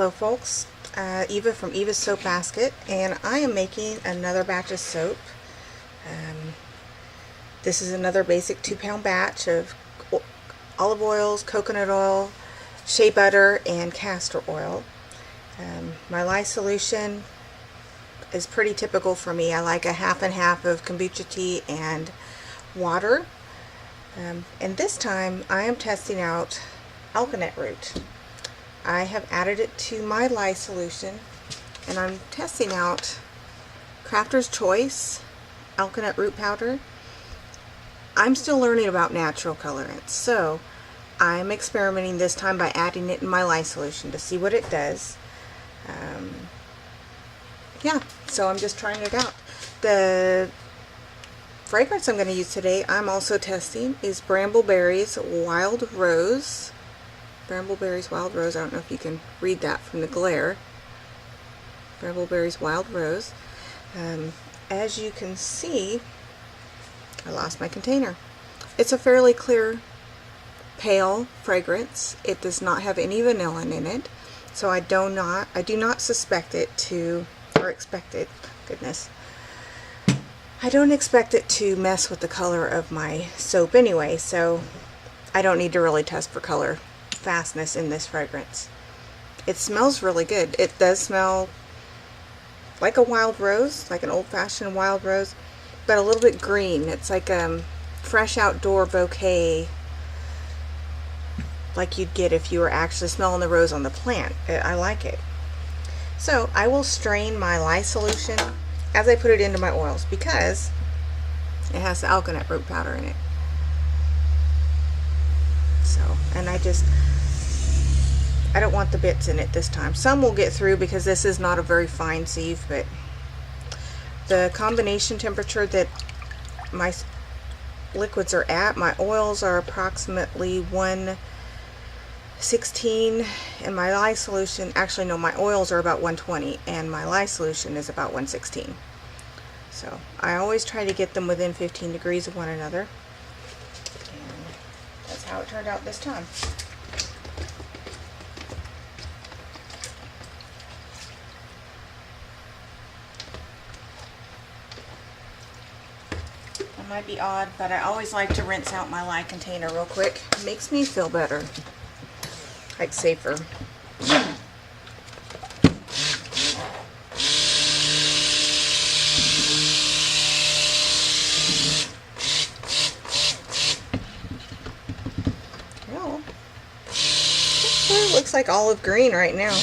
Hello folks, Eva from Eva's Soap Basket, and I am making another batch of soap. This is another basic 2-pound batch of olive oils, coconut oil, shea butter, and castor oil. My lye solution is pretty typical for me. I like a half and half of kombucha tea and water. And this time I am testing out alkanet root. I have added it to my lye solution, and I'm testing out Crafter's Choice alkanet root powder. I'm still learning about natural colorants, so I'm experimenting this time by adding it in my lye solution to see what it does. Yeah, so I'm just trying it out. The fragrance I'm going to use today, I'm also testing, is Brambleberry's Wild Rose. Brambleberry's Wild Rose. I don't know if you can read that from the glare. Brambleberry's Wild Rose. As you can see, I lost my container. It's a fairly clear, pale fragrance. It does not have any vanilla in it, so I do not suspect it to, or expect it, goodness. I don't expect it to mess with the color of my soap anyway, so I don't need to really test for color fastness in this fragrance. It smells really good. It does smell like a wild rose, like an old-fashioned wild rose, but a little bit green. It's like a fresh outdoor bouquet, like you'd get if you were actually smelling the rose on the plant. I like it. So I will strain my lye solution as I put it into my oils, because it has the alkanet root powder in it. So, and I don't want the bits in it this time. Some will get through because this is not a very fine sieve, but the combination temperature that my liquids are at, my oils are approximately 116, and my lye solution, actually no, my oils are about 120, and my lye solution is about 116. So I always try to get them within 15 degrees of one another, and that's how it turned out this time. It might be odd, but I always like to rinse out my lye container real quick. It makes me feel better, like safer. Well, it looks like olive green right now.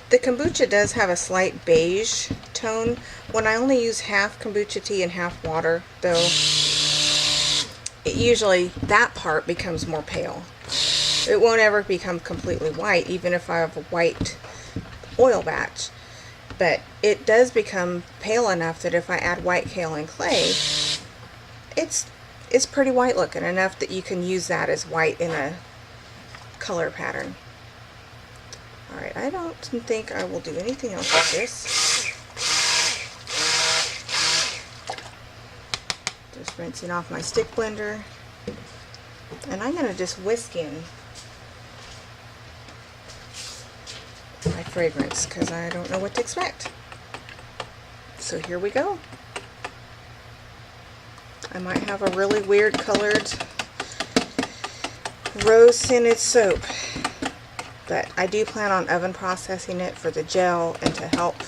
The kombucha does have a slight beige tone when I only use half kombucha tea and half water, though usually that part becomes more pale. It won't ever become completely white, even if I have a white oil batch, but it does become pale enough that if I add white kale and clay, it's pretty white looking, enough that you can use that as white in a color pattern. Alright, I don't think I will do anything else with this. Just rinsing off my stick blender, and I'm going to just whisk in my fragrance because I don't know what to expect. So here we go. I might have a really weird colored rose scented soap, but I do plan on oven processing it for the gel and to help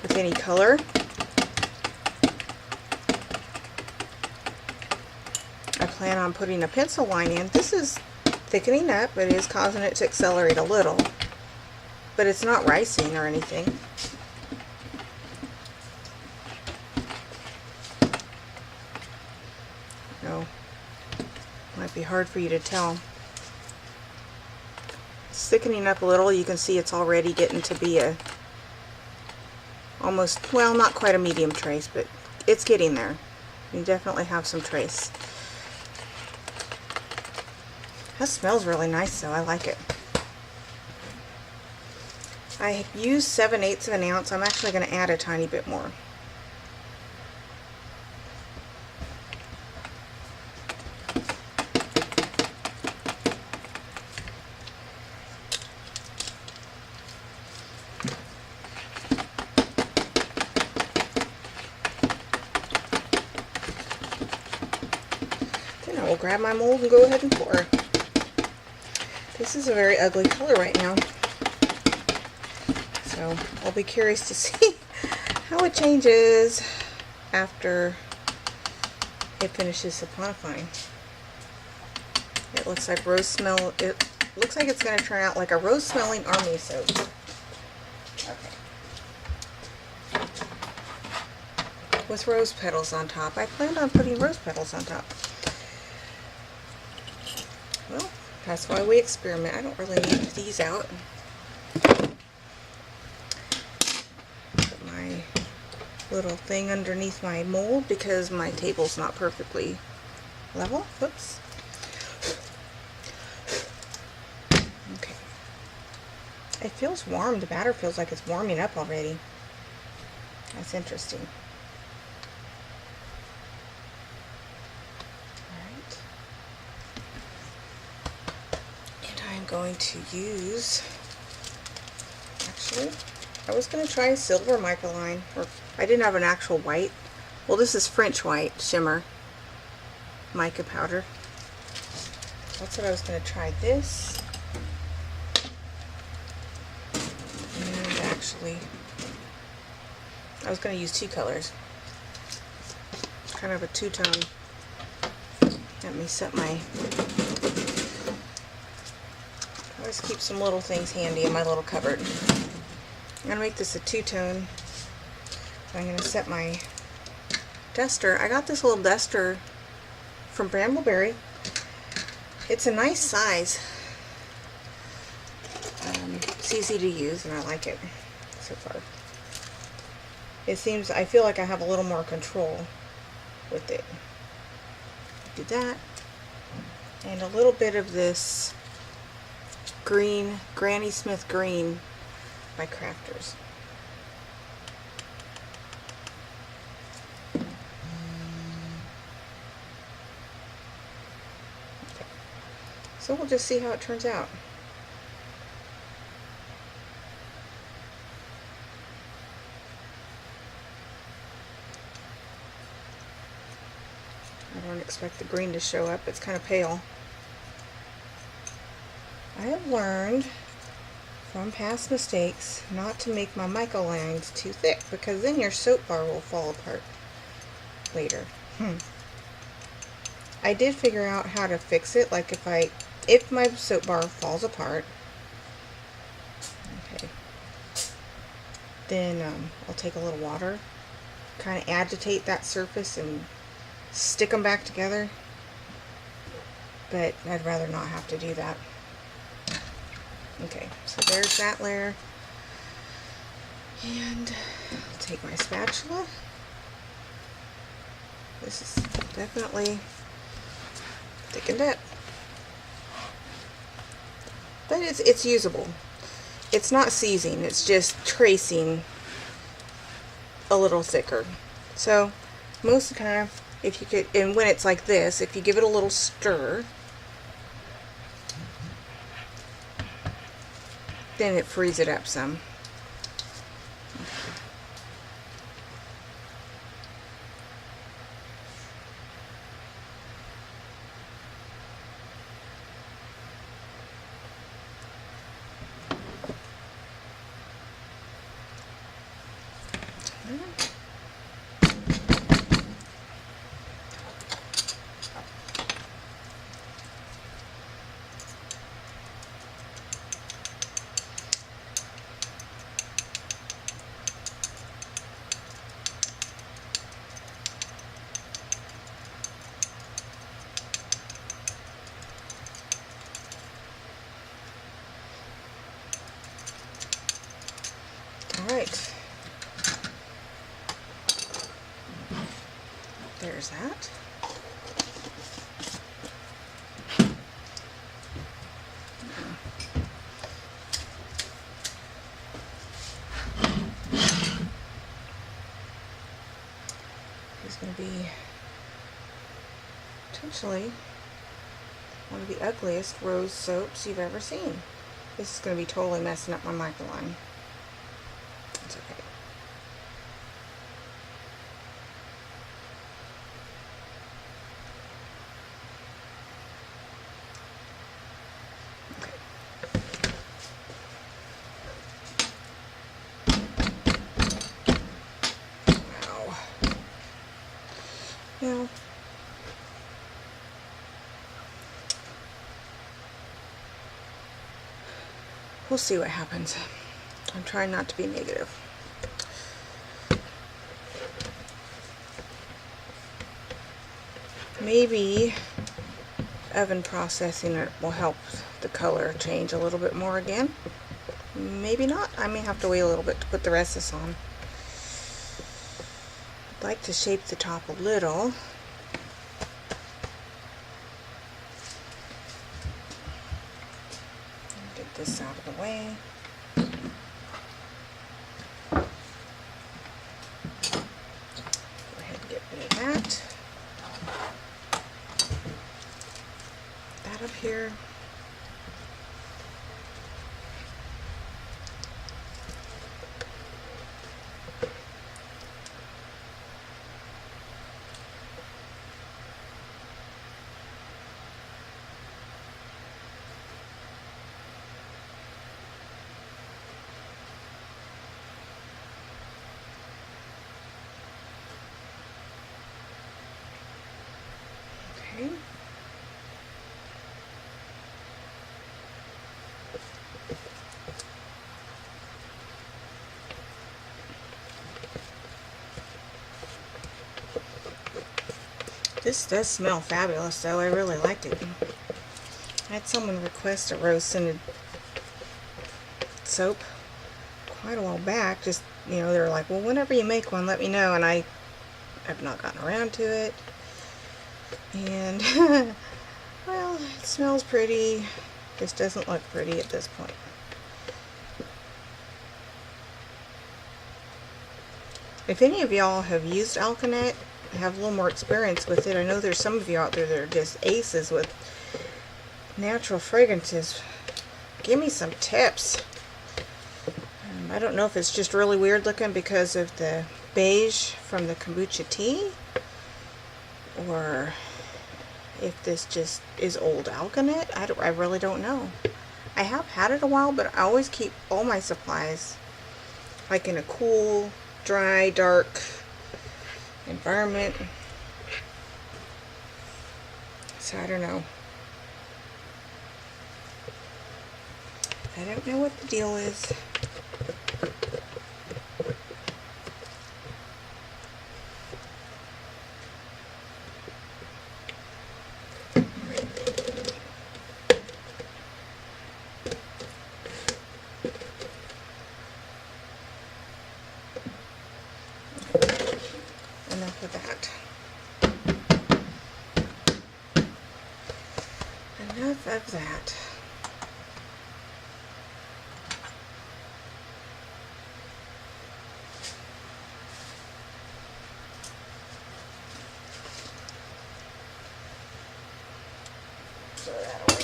with any color. I plan on putting a pencil line in. This is thickening up, but it is causing it to accelerate a little, but it's not ricing or anything. No, might be hard for you to tell. It's thickening up a little. You can see it's already getting to be a almost, well, not quite a medium trace, but it's getting there. You definitely have some trace. That smells really nice though. I like it. I used 7/8 of an ounce. I'm actually going to add a tiny bit more. I will grab my mold and go ahead and pour. This is a very ugly color right now. So I'll be curious to see how it changes after it finishes saponifying. It looks like it looks like it's going to turn out like a rose smelling army soap. Okay. With rose petals on top. I planned on putting rose petals on top. Well, that's why we experiment. I don't really need these out. Put my little thing underneath my mold because my table's not perfectly level. Whoops. Okay. It feels warm. The batter feels like it's warming up already. That's interesting. Alright. And I'm going to use, actually, I was going to try silver mica line, or I didn't have an actual white. Well, this is French white shimmer mica powder. That's what I was going to try. This, and actually I was going to use two colors, kind of a two-tone. Let me set my, I always keep some little things handy in my little cupboard. I'm going to make this a two-tone. I'm going to set my duster. I got this little duster from Brambleberry. It's a nice size. It's easy to use and I like it so far. It seems, I feel like I have a little more control with it. Do that. And a little bit of this green, Granny Smith green by Crafters. Okay. So we'll just see how it turns out. I don't expect the green to show up. It's kind of pale. I have learned from past mistakes not to make my mica lines too thick, because then your soap bar will fall apart later. I did figure out how to fix it, like if my soap bar falls apart, okay, then I'll take a little water, kind of agitate that surface and stick them back together, but I'd rather not have to do that. Okay, so there's that layer, and I'll take my spatula. This is definitely thickened up, but it's usable. It's not seizing, it's just tracing a little thicker. So most of the time, if you could, and when it's like this, if you give it a little stir, then it frees it up some. Alright, there's that. It's going to be potentially one of the ugliest rose soaps you've ever seen. This is going to be totally messing up my mica line. It's okay. Now, we'll see what happens. I'm trying not to be negative. Maybe oven processing it will help the color change a little bit more again. Maybe not. I may have to wait a little bit to put the rest of this on. I'd like to shape the top a little. Get this out of the way. Go ahead and get rid of that. That up here. Okay. This does smell fabulous, though. I really liked it. I had someone request a rose scented soap quite a while back. Just, you know, they're like, well, whenever you make one, let me know. And I have not gotten around to it. And, well, it smells pretty. Just doesn't look pretty at this point. If any of y'all have used alkanet, have a little more experience with it, I know there's some of you out there that are just aces with natural fragrances. Give me some tips. I don't know if it's just really weird looking because of the beige from the kombucha tea, or if this just is old alkanet. I really don't know. I have had it a while, but I always keep all my supplies like in a cool, dry, dark environment. So I don't know. I don't know what the deal is. Enough of that. Enough of that. Throw that away.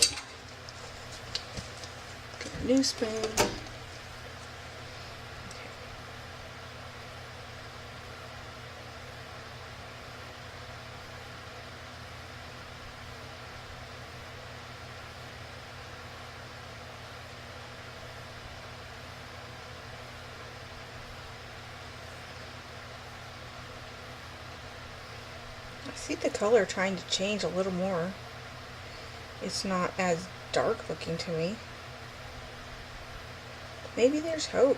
Get a new spoon. I see the color trying to change a little more. It's not as dark looking to me. Maybe there's hope.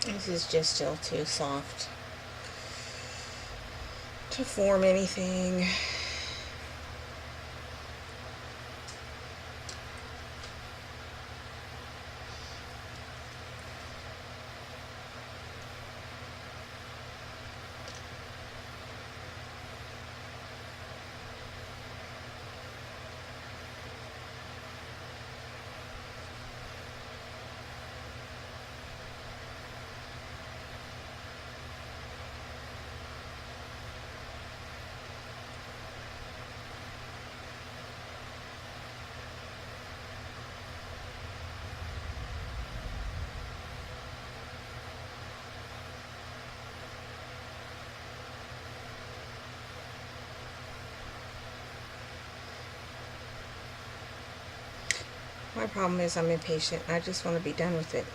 This is just still too soft to form anything. My problem is I'm impatient. I just want to be done with it.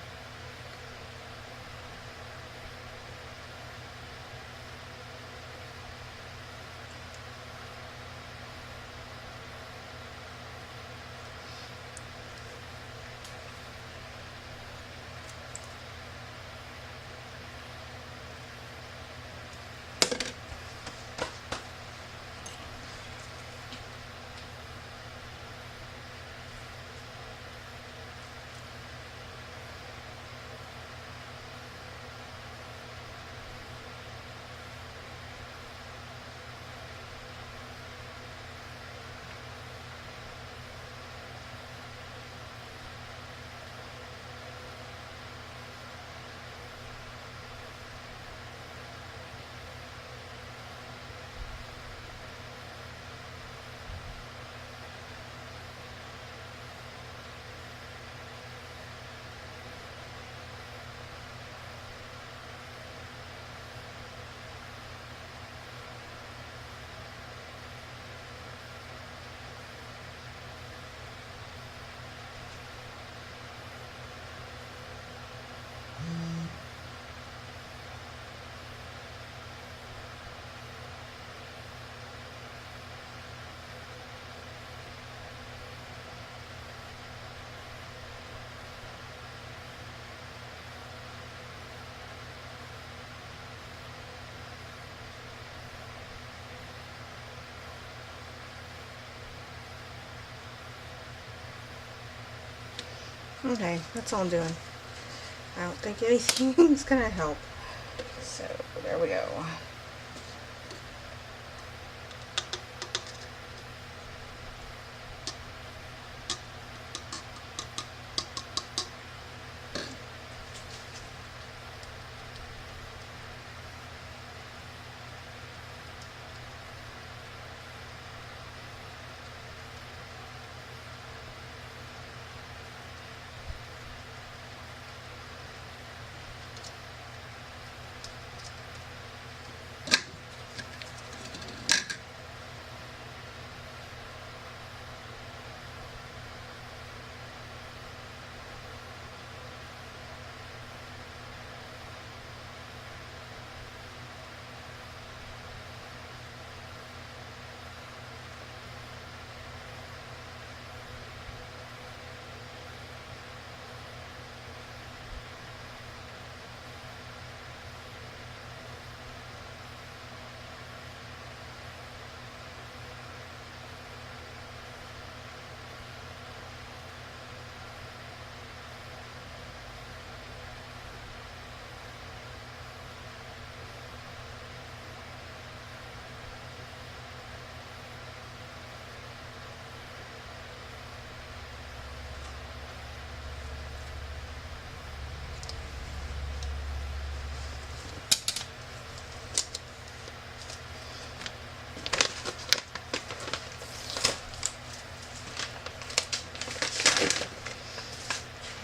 Okay, that's all I'm doing. I don't think anything's gonna help. So there we go.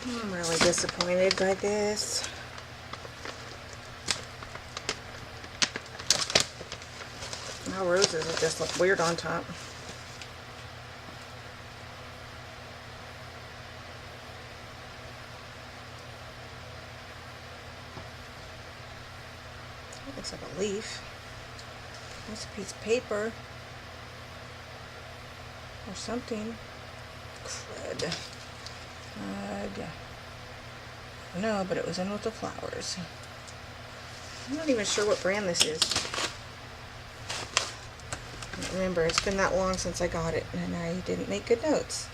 I'm really disappointed by this. My roses will just look weird on top. It looks like a leaf. That's a piece of paper or something. Crud. No, but it was in with the flowers. I'm not even sure what brand this is. I don't remember, it's been that long since I got it and I didn't make good notes.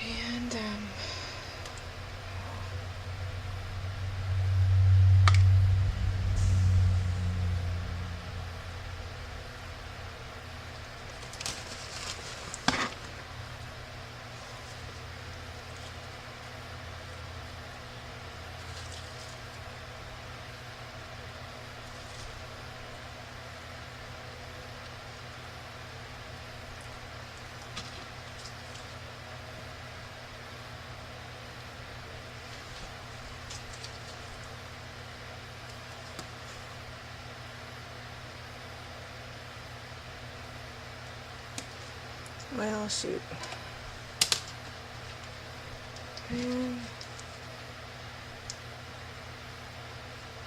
And well, shoot.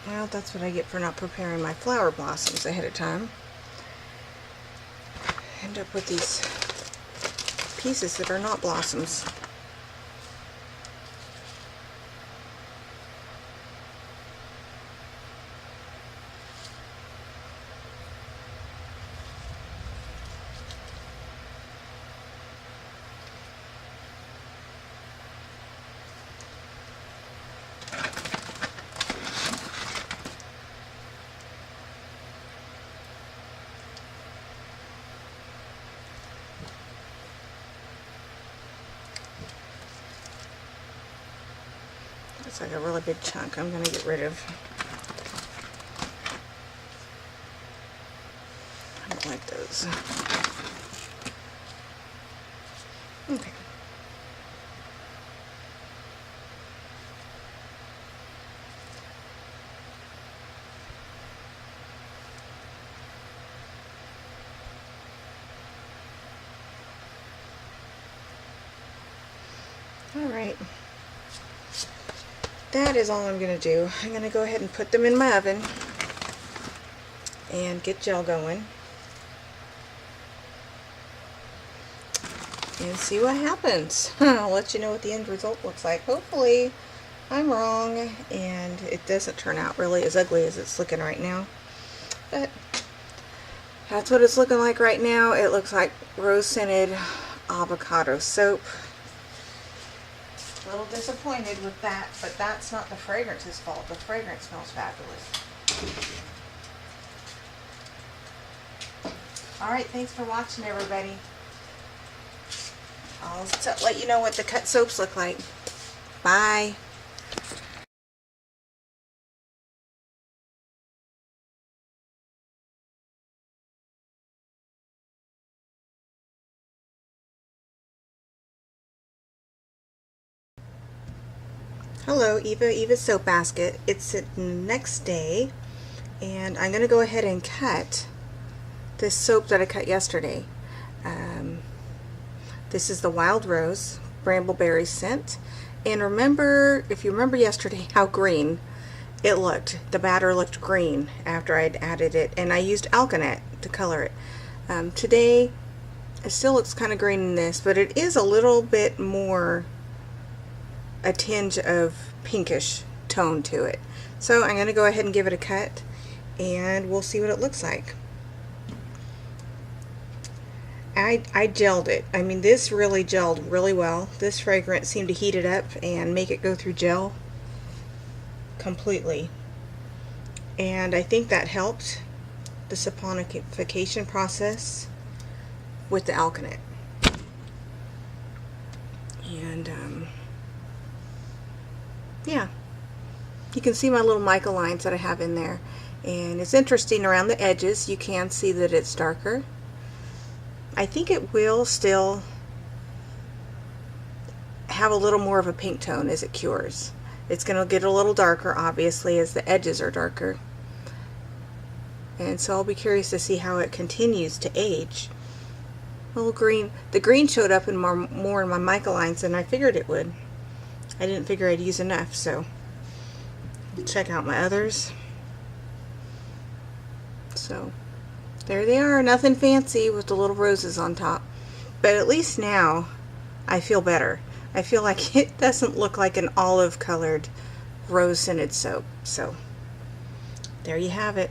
Well, that's what I get for not preparing my flower blossoms ahead of time. End up with these pieces that are not blossoms. It's like a really big chunk I'm going to get rid of. I don't like those. Okay. All right. That is all I'm going to do. I'm going to go ahead and put them in my oven and get gel going and see what happens. I'll let you know what the end result looks like. Hopefully I'm wrong and it doesn't turn out really as ugly as it's looking right now. But that's what it's looking like right now. It looks like rose-scented avocado soap. A little disappointed with that, but that's not the fragrance's fault. The fragrance smells fabulous. Alright, thanks for watching, everybody. I'll let you know what the cut soaps look like. Bye. Hello, Eva's Soap Basket. It's the next day, and I'm going to go ahead and cut this soap that I cut yesterday. This is the Wild Rose Brambleberry scent. And remember, if you remember yesterday, how green it looked. The batter looked green after I'd added it, and I used alkanet to color it. Today, it still looks kind of green in this, but it is a little bit more a tinge of pinkish tone to it. So I'm going to go ahead and give it a cut and we'll see what it looks like. I gelled it. I mean, this really gelled really well. This fragrance seemed to heat it up and make it go through gel completely. And I think that helped the saponification process with the alkanet. And yeah, you can see my little mica lines that I have in there, and it's interesting around the edges. You can see that it's darker. I think it will still have a little more of a pink tone as it cures. It's going to get a little darker, obviously, as the edges are darker. And so I'll be curious to see how it continues to age. A little green. The green showed up in more in my mica lines than I figured it would. I didn't figure I'd use enough, so check out my others. So There they are, nothing fancy with the little roses on top. But at least now I feel better. I feel like it doesn't look like an olive colored rose scented soap. So there you have it.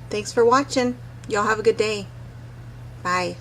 Thanks for watching. Y'all have a good day. Bye.